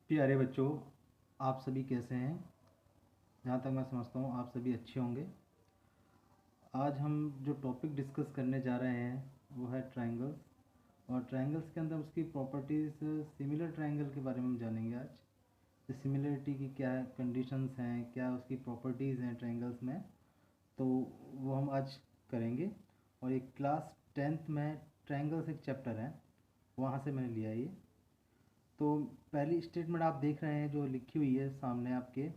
प्यारे बच्चों, आप सभी कैसे हैं? जहाँ तक मैं समझता हूँ आप सभी अच्छे होंगे। आज हम जो टॉपिक डिस्कस करने जा रहे हैं वो है ट्रायंगल्स, और ट्रायंगल्स के अंदर उसकी प्रॉपर्टीज़, सिमिलर ट्रायंगल के बारे में हम जानेंगे आज। सिमिलरिटी की क्या कंडीशंस हैं, क्या उसकी प्रॉपर्टीज़ हैं ट्रायंगल्स में, तो वो हम आज करेंगे। और एक क्लास 10th में ट्रायंगल्स एक चैप्टर है, वहाँ से मैंने लिया ये। तो पहली स्टेटमेंट आप देख रहे हैं जो लिखी हुई है सामने आपके,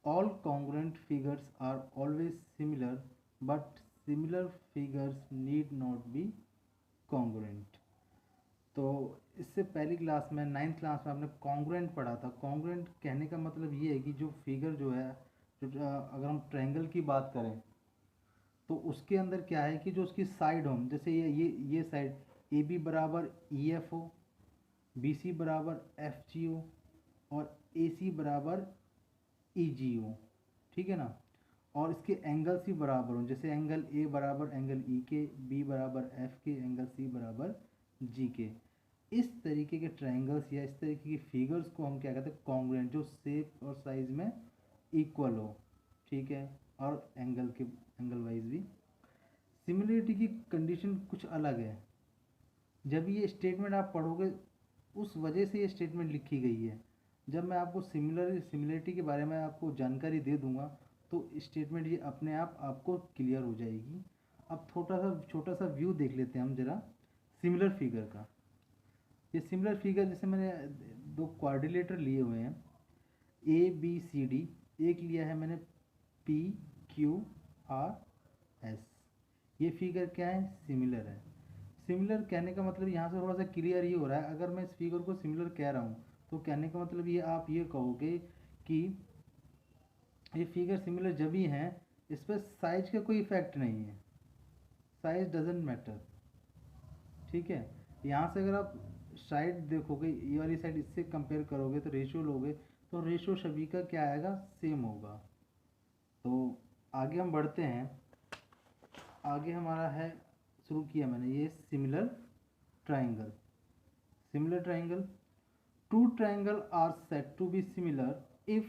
all congruent figures are always similar but similar figures need not be congruent। तो इससे पहली क्लास में 9th क्लास में आपने कॉन्ग्रुएंट पढ़ा था। कॉन्ग्रुएंट कहने का मतलब ये है कि जो फिगर जो है, अगर हम ट्रायंगल की बात करें तो उसके अंदर क्या है कि जो उसकी साइड हो, जैसे ये साइड ए बी बराबर ई एफ हो, बी सी बराबर एफ जी हो, और ए सी बराबर ई जी हो, ठीक है ना। और इसके एंगल्स भी बराबर हों, जैसे एंगल ए बराबर एंगल ई के, बी बराबर एफ के, एंगल सी बराबर जी के। इस तरीके के ट्रायंगल्स या इस तरीके की फिगर्स को हम क्या कहते हैं, कॉन्ग्रुएंट, जो शेप और साइज में इक्वल हो, ठीक है, और एंगल वाइज भी। सिमिलरिटी की कंडीशन कुछ अलग है। जब ये स्टेटमेंट आप पढ़ोगे, उस वजह से ये स्टेटमेंट लिखी गई है। जब मैं आपको सिमिलरिटी के बारे में आपको जानकारी दे दूंगा तो स्टेटमेंट ये अपने आप आपको क्लियर हो जाएगी। अब छोटा सा व्यू देख लेते हैं हम ज़रा सिमिलर फिगर का। ये सिमिलर फिगर, जैसे मैंने दो क्वाड्रिलेटर लिए हुए हैं, ए बी सी डी। एक लिया है मैंने पी क्यू आर एस। ये फिगर क्या है, सिमिलर है। सिमिलर कहने का मतलब यहाँ से थोड़ा सा क्लियर ये हो रहा है, अगर मैं इस फिगर को सिमिलर कह रहा हूँ तो कहने का मतलब ये आप ये कहोगे कि ये फिगर सिमिलर जब ही हैं इस पर साइज का कोई इफेक्ट नहीं है, साइज डजेंट मैटर, ठीक है। यहाँ से अगर आप साइड देखोगे, ये वाली साइड इससे कंपेयर करोगे तो रेशियो लोगे तो रेशियो सभी का क्या आएगा, सेम होगा। तो आगे हम बढ़ते हैं। आगे हमारा है, शुरू किया मैंने ये similar triangle. Similar triangle, two triangles are said to be similar if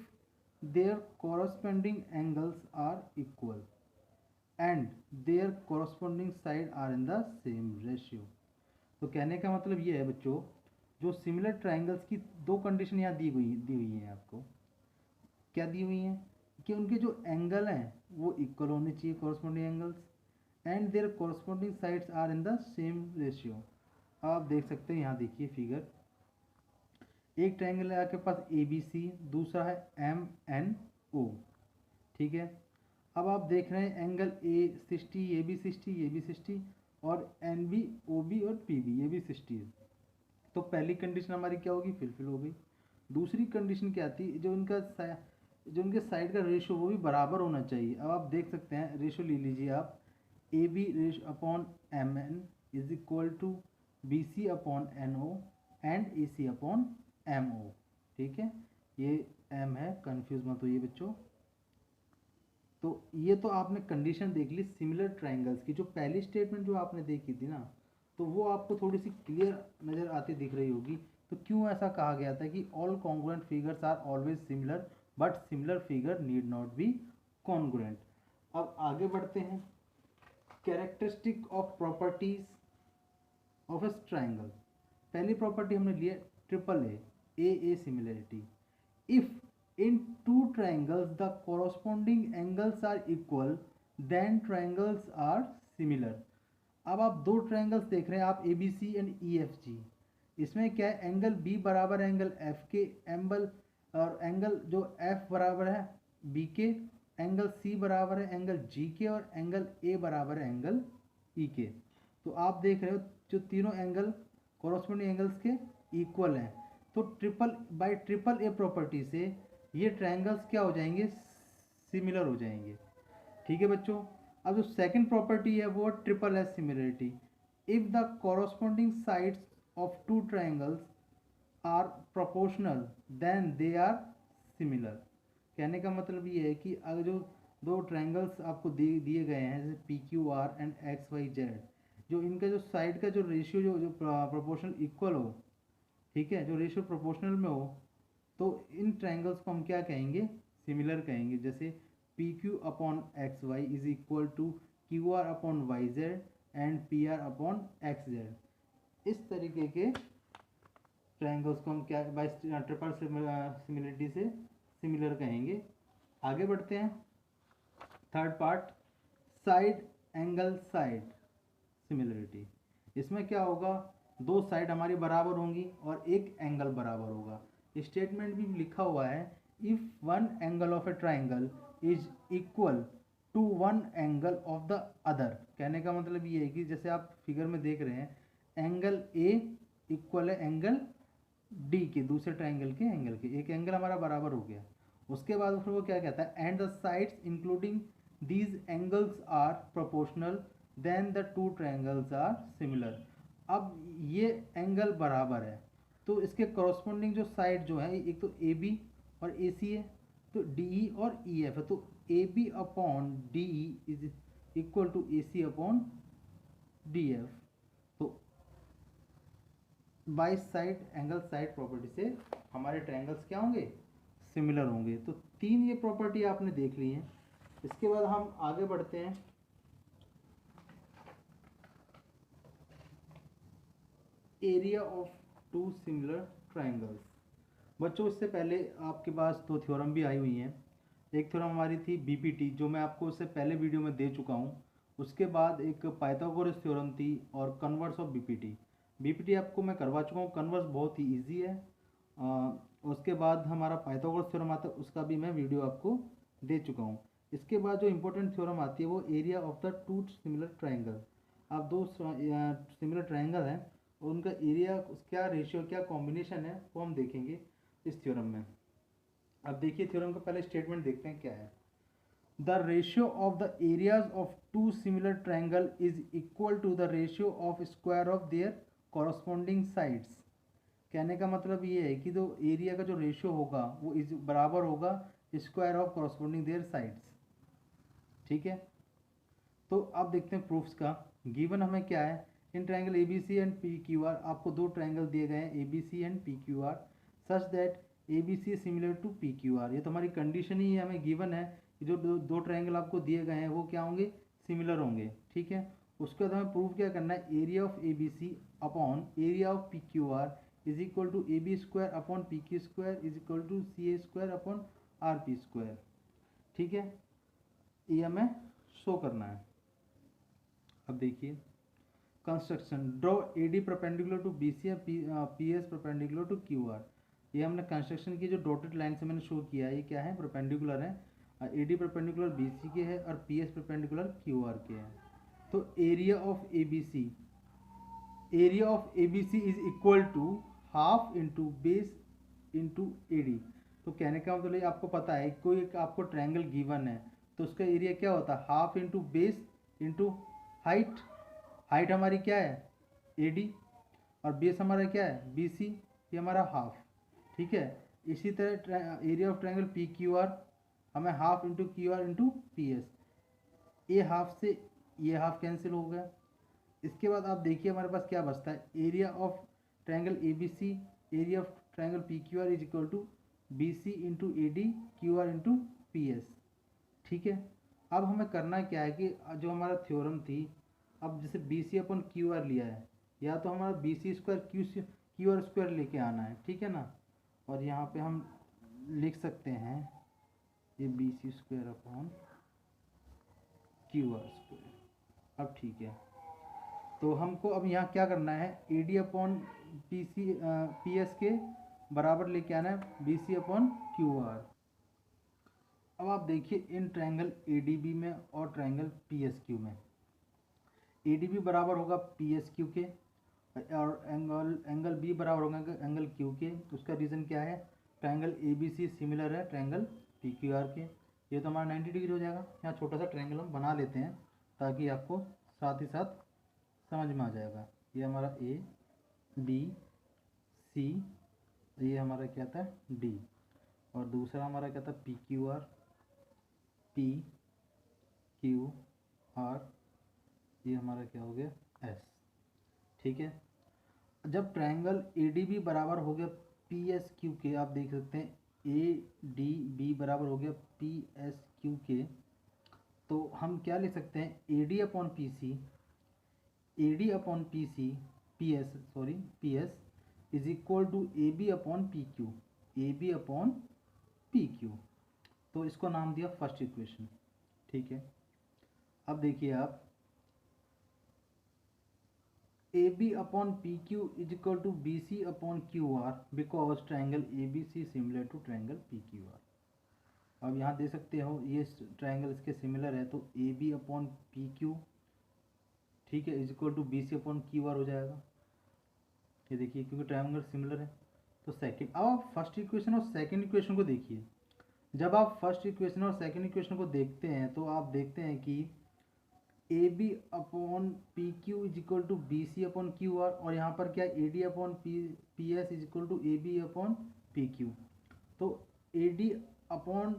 their corresponding angles are equal and their corresponding sides are in the same ratio। तो कहने का मतलब ये है बच्चों, जो सिमिलर ट्रायंगल्स की दो कंडीशन यहाँ दी हुई हैं आपको। क्या दी हुई हैं कि उनके जो एंगल हैं वो इक्वल होने चाहिए, corresponding angles, and their corresponding sides are in the same ratio. आप देख सकते हैं, यहाँ देखिए फिगर, एक ट्रायंगल है आपके पास ए बी सी, दूसरा है एम एन ओ, ठीक है। अब आप देख रहे हैं एंगल ए 60, ये भी 60, ये भी 60, और एन बी ओ बी और पी बी ये भी 60 है। तो पहली कंडीशन हमारी क्या होगी, फिलफिल हो गई। दूसरी कंडीशन क्या आती है, जो उनके साइड का रेशियो वो भी बराबर होना चाहिए। अब आप देख सकते हैं, रेशियो ले लीजिए आप, A B ratio upon M N is equal to B C upon N O and A C upon M O, ठीक है। ये एम है, कंफ्यूज मत होइए बच्चों। तो ये तो आपने कंडीशन देख ली सिमिलर ट्रायंगल्स की। जो पहली स्टेटमेंट जो आपने देखी थी ना, तो वो आपको थोड़ी सी क्लियर नज़र आती दिख रही होगी। तो क्यों ऐसा कहा गया था कि all congruent figures are always similar but similar figure need not be congruent. अब आगे बढ़ते हैं। Characteristic of properties of a triangle. पहली प्रॉपर्टी हमने ली है triple A similarity. If in two triangles the corresponding angles are equal then triangles are similar। अब आप दो ट्रायंगल्स देख रहे हैं, आप A B C and E F G. इसमें क्या है, एंगल बी बराबर एंगल एफ के, एंगल और एंगल जो एफ बराबर है बी के, एंगल सी बराबर है एंगल जी के, और एंगल ए बराबर है एंगल ई के। तो आप देख रहे हो जो तीनों एंगल कॉरस्पॉन्डिंग एंगल्स के इक्वल हैं। तो ट्रिपल ए प्रॉपर्टी से ये ट्रायंगल्स क्या हो जाएंगे, सिमिलर हो जाएंगे, ठीक है बच्चों। अब जो सेकंड प्रॉपर्टी है वो triple S similarity. If the corresponding sides of two triangles are proportional then they are similar. कहने का मतलब ये है कि अगर जो दो ट्रायंगल्स आपको दिए गए हैं, जैसे P Q R and X Y Z, जो इनका जो साइड का जो रेशियो जो प्रोपोर्शनल इक्वल हो, ठीक है, जो रेशियो प्रोपोर्शनल में हो, तो इन ट्रायंगल्स को हम क्या कहेंगे, सिमिलर कहेंगे। जैसे P Q upon X Y is equal to Q R upon Y Z and P R upon X Z. इस तरीके के ट्रायंगल्स को हम क्या बाय ट्रिपल सिमिलरिटी से सिमिलर कहेंगे। आगे बढ़ते हैं। Third part, side angle side similarity. इसमें क्या होगा, दो साइड हमारी बराबर होंगी और एक एंगल बराबर होगा। स्टेटमेंट भी लिखा हुआ है, if one angle of a triangle is equal to one angle of the other. कहने का मतलब ये है कि जैसे आप फिगर में देख रहे हैं, एंगल ए इक्वल है एंगल डी के, दूसरे ट्राइंगल के एंगल के, एक एंगल हमारा बराबर हो गया। उसके बाद फिर वो क्या कहता है, and the sides including these angles are proportional then the two triangles are similar. अब ये एंगल बराबर है तो इसके कॉरस्पॉन्डिंग जो साइड जो है, एक तो ए बी और ए सी है, तो डी ई और ई एफ है। तो A B upon D E is equal to A C upon D F. तो by side angle side property से हमारे ट्रायंगल्स क्या होंगे, सिमिलर होंगे। तो तीन ये प्रॉपर्टी आपने देख ली है। इसके बाद हम आगे बढ़ते हैं। Area of two similar triangles. बच्चों इससे पहले आपके पास दो थ्योरम भी आई हुई हैं। एक थ्योरम हमारी थी बीपीटी, जो मैं आपको उससे पहले वीडियो में दे चुका हूँ। उसके बाद एक पाइथागोरस थ्योरम थी और कन्वर्स ऑफ बीपीटी। बीपीटी आपको मैं करवा चुका हूँ, कन्वर्स बहुत ही ईजी है। उसके बाद हमारा पाइथागोरस थ्योरम आता है, उसका भी मैं वीडियो आपको दे चुका हूँ। इसके बाद जो इंपॉर्टेंट थ्योरम आती है वो area of the two similar triangle. आप दो सिमिलर ट्राइंगल हैं, उनका एरिया क्या रेशियो क्या कॉम्बिनेशन है वो हम देखेंगे इस थ्योरम में। अब देखिए थ्योरम का पहले स्टेटमेंट देखते हैं क्या है। The ratio of the areas of two similar triangle is equal to the ratio of square of their corresponding sides. कहने का मतलब ये है कि जो एरिया का जो रेशियो होगा वो इस बराबर होगा square of corresponding there sides. ठीक है, तो अब देखते हैं प्रूफ्स का। गिवन हमें क्या है, in triangle A B C and P Q R, आपको दो ट्राइंगल दिए गए हैं A B C and P Q R, such that A B C similar to P Q R. ये तो हमारी कंडीशन ही है, हमें गिवन है कि जो दो ट्राइंगल आपको दिए गए हैं वो क्या होंगे, सिमिलर होंगे। ठीक है, उसके बाद हमें प्रूफ क्या करना है, area of A B C upon area of P Q R is equal to A B square upon P Q square is equal to C A square upon R P square. ठीक है, ये हमें show करना है। अब देखिए construction, draw A D perpendicular to B C, P S perpendicular to Q R. ये हमने कंस्ट्रक्शन की जो डॉटेड लाइन से मैंने शो किया है, ये क्या है, परपेंडिकुलर है। A D perpendicular B C के है और P S perpendicular Q R के है। तो area of A B C, area of A B C is equal to half into base into A D. तो कहने का मतलब आपको पता है कोई एक आपको ट्रायंगल गिवन है तो उसका एरिया क्या होता है, half into base into height. Height हमारी क्या है ए डी और बेस हमारा क्या है बी सी, ये हमारा हाफ। ठीक है, इसी तरह area of triangle P Q R, हमें half into Q R into P S. A half से ये हाफ कैंसिल हो गया। इसके बाद आप देखिए हमारे पास क्या बचता है, area of triangle A B C, area of triangle P Q R is equal to B C into A D Q R into P S. ठीक है, अब हमें करना क्या है कि जो हमारा थ्योरम थी, अब जैसे B C upon Q R लिया है, या तो हमारा B C square Q R square लेके आना है। ठीक है ना, और यहाँ पे हम लिख सकते हैं ये B C square upon Q R square. अब ठीक है, तो हमको अब यहाँ क्या करना है, A D upon P C P S के बराबर लेके आना है B C upon Q R. अब आप देखिए in triangle A D B में और ट्रायंगल पी एस क्यू में, ए डी बी बराबर होगा पी एस क्यू के और एंगल बी बराबर होगा एंगल क्यू के। उसका रीज़न क्या है, triangle A B C similar है ट्रायंगल पी क्यू आर के। ये तो हमारा 90 डिग्री हो जाएगा। यहाँ छोटा सा ट्रायंगल हम बना लेते हैं ताकि आपको साथ ही साथ समझ में आ जाएगा। ये हमारा ए बी सी, ये हमारा क्या था डी, और दूसरा हमारा क्या था P Q are, P Q R, ये हमारा क्या हो गया एस। ठीक है, जब ट्रायंगल ए डी बी बराबर हो गया पी एस क्यू के, आप देख सकते हैं ए डी बी बराबर हो गया पी एस क्यू के, तो हम क्या लिख सकते हैं, A D upon P C, A D upon P C, P S is equal to A B upon P Q, A B upon P Q. तो इसको नाम दिया फर्स्ट इक्वेशन, ठीक है। अब देखिए आप, A B upon P Q is equal to B C upon Q R because triangle A B C similar to triangle P Q R. अब यहाँ दे सकते हो ये ट्राइंगल इसके सिमिलर है, तो A B upon P Q, ठीक है, is equal to B C upon Q R हो जाएगा। ये देखिए क्योंकि ट्राइंगल सिमिलर है। तो सेकंड, अब आप फर्स्ट इक्वेशन और सेकंड इक्वेशन को देखिए। जब आप फर्स्ट इक्वेशन और सेकंड इक्वेशन को देखते हैं तो आप देखते हैं कि A B upon P Q is equal to B C upon Q R, और यहाँ पर क्या A D upon P S is equal to A B upon P Q. तो A D upon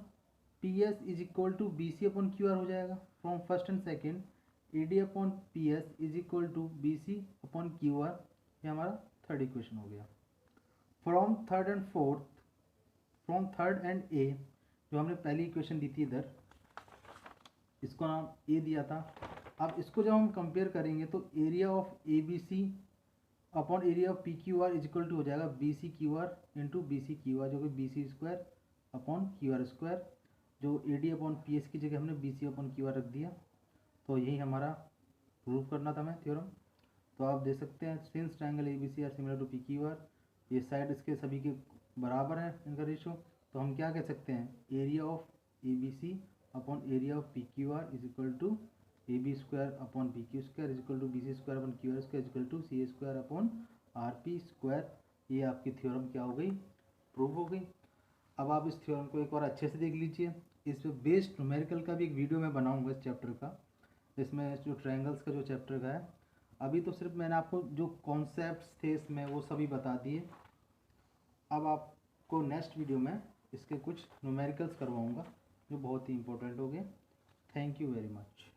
P S is equal to B C upon Q R हो जाएगा from first and second. A D upon P S is equal to B C upon Q R, ये हमारा third equation हो गया। From third and fourth, from third and A, जो हमने पहली equation दी थी इधर, इसको नाम ए दिया था। अब इसको जब हम कंपेयर करेंगे तो area of A B C upon area of P Q R is equal to हो जाएगा B C Q R into B C Q R, जो कि B C square upon Q R square. जो A D upon P S की जगह हमने B C upon Q R रख दिया। तो यही हमारा प्रूव करना था हमें थ्योरम। तो आप देख सकते हैं since triangle A B C are similar to P Q R, ये साइड इसके सभी के बराबर है इनका रेशो, तो हम क्या कह सकते हैं, area of A B C upon area of P Q R is equal to A B square upon P Q square is equal to B C square upon Q R square is equal to C A square upon R P square. ये आपकी theorem क्या हो गई, prove हो गई। अब आप इस थ्योरम को एक और अच्छे से देख लीजिए। इस पे बेस्ड न्यूमेरिकल का भी एक वीडियो मैं बनाऊंगा इस चैप्टर का, इसमें जो ट्रायंगल्स का जो चैप्टर का है। अभी तो सिर्फ मैंने आपको जो कॉन्सेप्ट्स थे इसमें वो सभी बता दिए। अब आपको नेक्स्ट वीडियो में इसके कुछ न्यूमेरिकल्स करवाऊंगा जो बहुत ही इंपॉर्टेंट हो गए। Thank you very much.